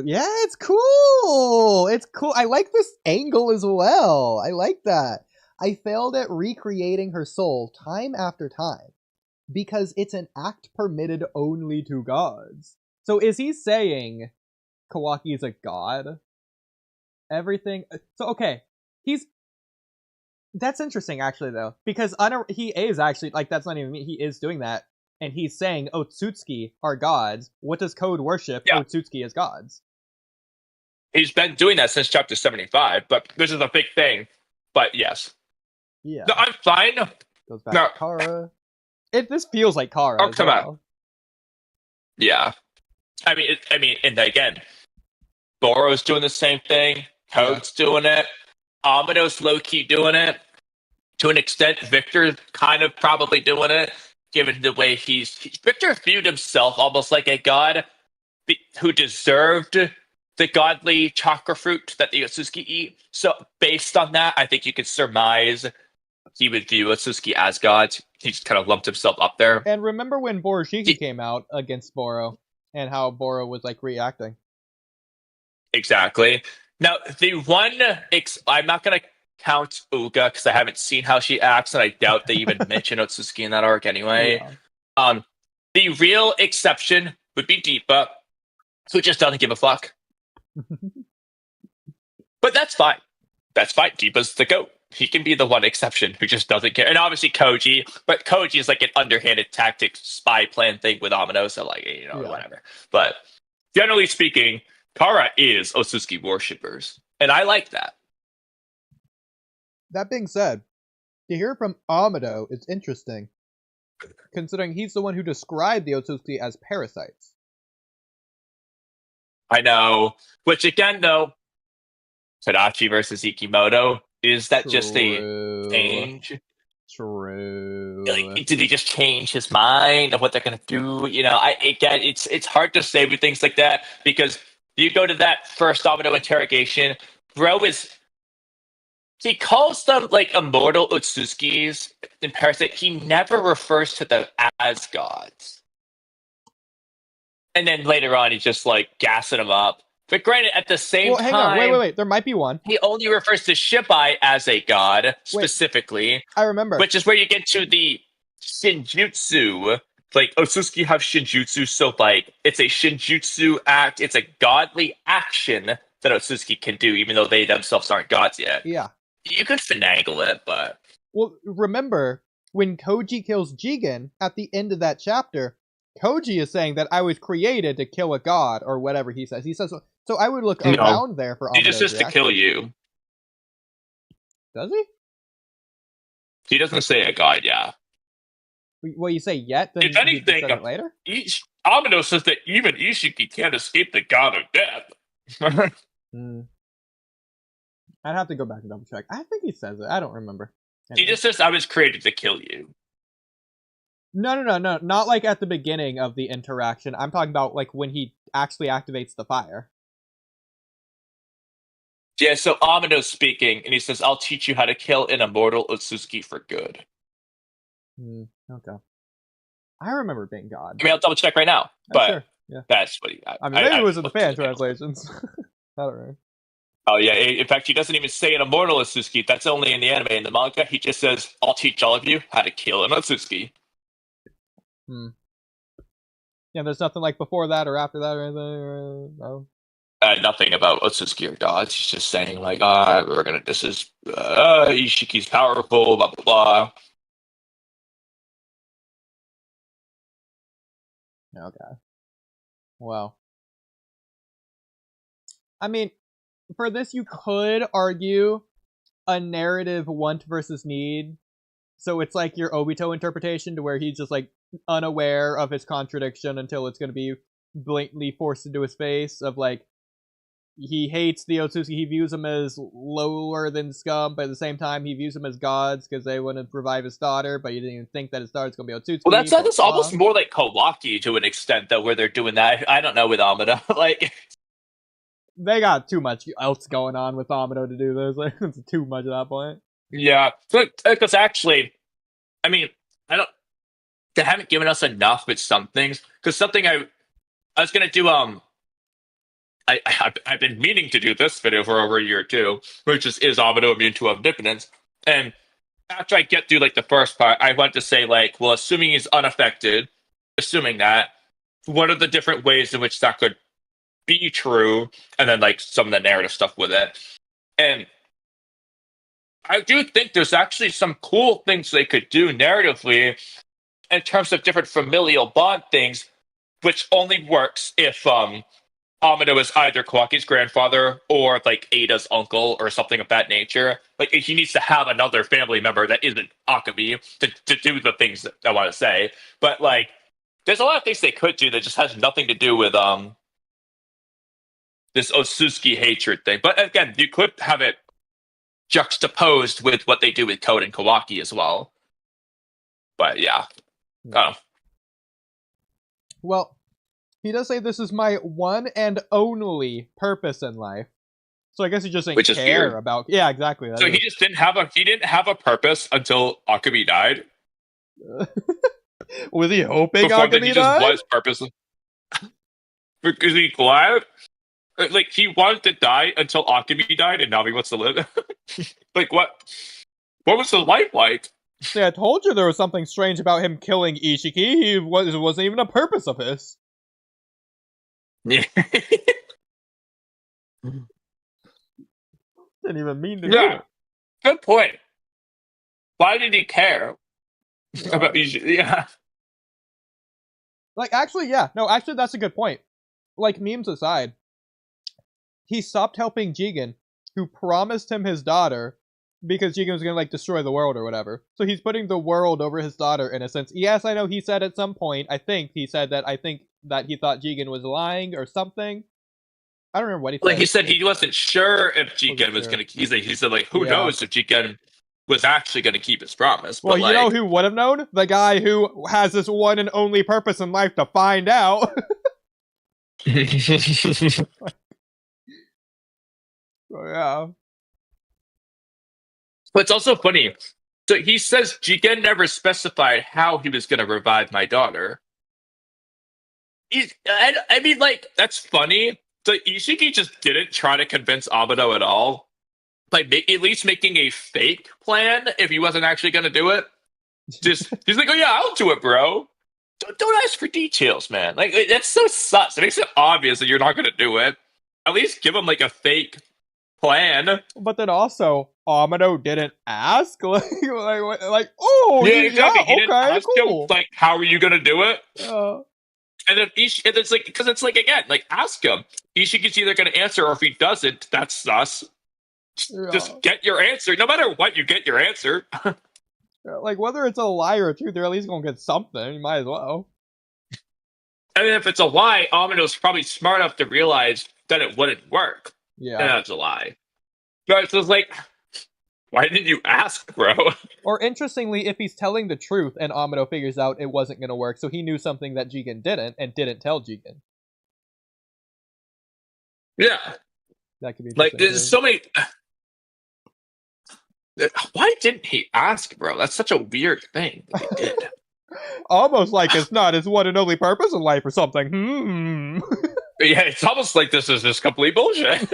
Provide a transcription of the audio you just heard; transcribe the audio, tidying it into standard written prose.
Yeah, it's cool. It's cool. I like this angle as well. I like that. I failed at recreating her soul time after time because it's an act permitted only to gods. So is he saying Kawaki is a god? Everything. So okay, he's. That's interesting, actually, though, because he is actually like that's not even me. He is doing that, and he's saying Ootsutsuki are gods. What does Code worship? Yeah. Ootsutsuki as gods. He's been doing that since chapter 75, but this is a big thing. But yes. Yeah. No, I'm fine. Goes back to Kara. This feels like Kara as well. Yeah. I mean, and again, Boro's doing the same thing. Code's doing it. Amado's low-key doing it. To an extent, Victor's kind of probably doing it, given the way Victor viewed himself almost like a god who deserved the godly chakra fruit that the Ootsutsuki eat. So based on that, I think you could surmise he would view Ootsutsuki as gods. He just kind of lumped himself up there. And remember when Borushiki came out against Boro, and how Boro was like reacting. Exactly. Now, the one I'm not going to count Uga because I haven't seen how she acts, and I doubt they even mention Ootsutsuki in that arc anyway. Yeah. The real exception would be Deepa, who just doesn't give a fuck. But that's fine. That's fine. Deepa's the GOAT. He can be the one exception who just doesn't care. And obviously Koji, but Koji is like an underhanded tactic spy plan thing with Amado, so like, whatever. But generally speaking, Kara is Ootsutsuki worshippers, and I like that. That being said, to hear from Amado is interesting, considering he's the one who described the Ootsutsuki as parasites. I know. Which again, though, Tadachi versus Ikimoto, is that just a change? True. Like, did he just change his mind of what they're gonna do? Again, it's hard to say with things like that because you go to that first Amado interrogation, bro he calls them like immortal Ootsutskis in Parasite. He never refers to them as gods. And then later on, he's just like gassing them up. But granted, at the same time, hang on, wait. There might be one. He only refers to Shibai as a god specifically. I remember, which is where you get to the Shinjutsu. Like Ootsutsuki have Shinjutsu, so like it's a Shinjutsu act. It's a godly action that Ootsutsuki can do, even though they themselves aren't gods yet. Yeah. You could finagle it, but... Well, remember, when Koji kills Jigen, at the end of that chapter, Koji is saying that I was created to kill a god, or whatever he says. He says, so I would look around there for Amado's he just says to kill you. Does he? He doesn't say a god, yeah. Well, you say yet, then if anything, it later? Amado says that even Ishiki can't escape the god of death. I'd have to go back and double check. I think he says it. I don't remember. Anyway. He just says, I was created to kill you. No. Not like at the beginning of the interaction. I'm talking about like when he actually activates the fire. Yeah, so Amado's speaking, and he says, I'll teach you how to kill an immortal Ootsutsuki for good. Okay. I remember being God. I mean, I'll double check right now, but sure. Yeah. That's what maybe it was in the fan translations. I don't know. Oh, yeah. In fact, he doesn't even say an immortal Ootsutsuki. That's only in the anime. In the manga, he just says, I'll teach all of you how to kill an Ootsutsuki. Yeah, there's nothing like before that or after that or anything? No? Nothing about Ootsutsuki or gods. He's just saying, like, this is, Ishiki's powerful, blah, blah, blah. Okay. Well. I mean, for this, you could argue a narrative want versus need. So it's like your Obito interpretation to where he's just like unaware of his contradiction until it's going to be blatantly forced into his face of like, he hates the Ootsutsuki, he views them as lower than scum, but at the same time he views them as gods because they want to revive his daughter, but he didn't even think that his daughter's going to be Ootsutsuki. Well, that's almost more like Kawaki to an extent, though, where they're doing that. I don't know with Amado. Like, they got too much else going on with Amado to do this. Like, it's too much at that point. Yeah, because actually, I mean, they haven't given us enough with some things. Because something I was gonna do I've been meaning to do this video for over a year too, which is Amado immune to omnipotence? And after I get through like the first part, I want to say like, well, assuming he's unaffected, assuming that, what are the different ways in which that could be true, and then like some of the narrative stuff with it. And I do think there's actually some cool things they could do narratively in terms of different familial bond things, which only works if Amado is either Kawaki's grandfather or like Ada's uncle or something of that nature. Like he needs to have another family member that isn't Akami to do the things that I want to say. But like there's a lot of things they could do that just has nothing to do with this Ootsutsuki hatred thing. But again, you could have it juxtaposed with what they do with Code and Kawaki as well. But yeah. Well, he does say this is my one and only purpose in life. So I guess he just didn't care about. Yeah, exactly. So he just didn't have a purpose until Akami died. Was he hoping Before Akami that, he died? just was purposeless. Because he glad. Like he wanted to die until Akami died, and now he wants to live. Like what? What was the life like? See, I told you there was something strange about him killing Ishiki. It wasn't even a purpose of his. Yeah. Didn't even mean to do it. Good point. Why did he care about Ishiki? Yeah. Like, actually, yeah. No, actually, that's a good point. Like, memes aside, he stopped helping Jigen, who promised him his daughter, because Jigen was gonna, like, destroy the world or whatever. So he's putting the world over his daughter, in a sense. Yes, I know he said at some point, I think he said that he thought Jigen was lying or something. I don't remember what he said. Like, he said he wasn't sure if Jigen was gonna... He said, like, who knows if Jigen was actually gonna keep his promise. Well, but, you know who would have known? The guy who has this one and only purpose in life to find out. So, yeah. But it's also funny. So he says Jigen never specified how he was going to revive my daughter. I mean, like, that's funny. So Ishiki just didn't try to convince Amado at all. Like, at least making a fake plan if he wasn't actually going to do it. Just, he's like, oh yeah, I'll do it, bro. Don't ask for details, man. Like, that's so sus. It makes it obvious that you're not going to do it. At least give him, like, a fake plan. But then also, Amado didn't ask. Oh, yeah, exactly. He didn't ask cool. him, like, how are you going to do it? And then and it's like, because it's like, again, like, ask him. Ishiki's either going to answer, or if he doesn't, that's sus. Yeah. Just get your answer. No matter what, you get your answer. Like, whether it's a lie or a truth, they're at least going to get something. You might as well. I mean, if it's a lie, Amado's probably smart enough to realize that it wouldn't work. Yeah. And that's a lie. But so it's like, why didn't you ask, bro? Or interestingly, if he's telling the truth and Amado figures out it wasn't going to work, so he knew something that Jigen didn't, and didn't tell Jigen. Yeah. That could be like, there's so many... Why didn't he ask, bro? That's such a weird thing that he did. Almost like it's not his one and only purpose in life or something. Yeah, it's almost like this is just complete bullshit.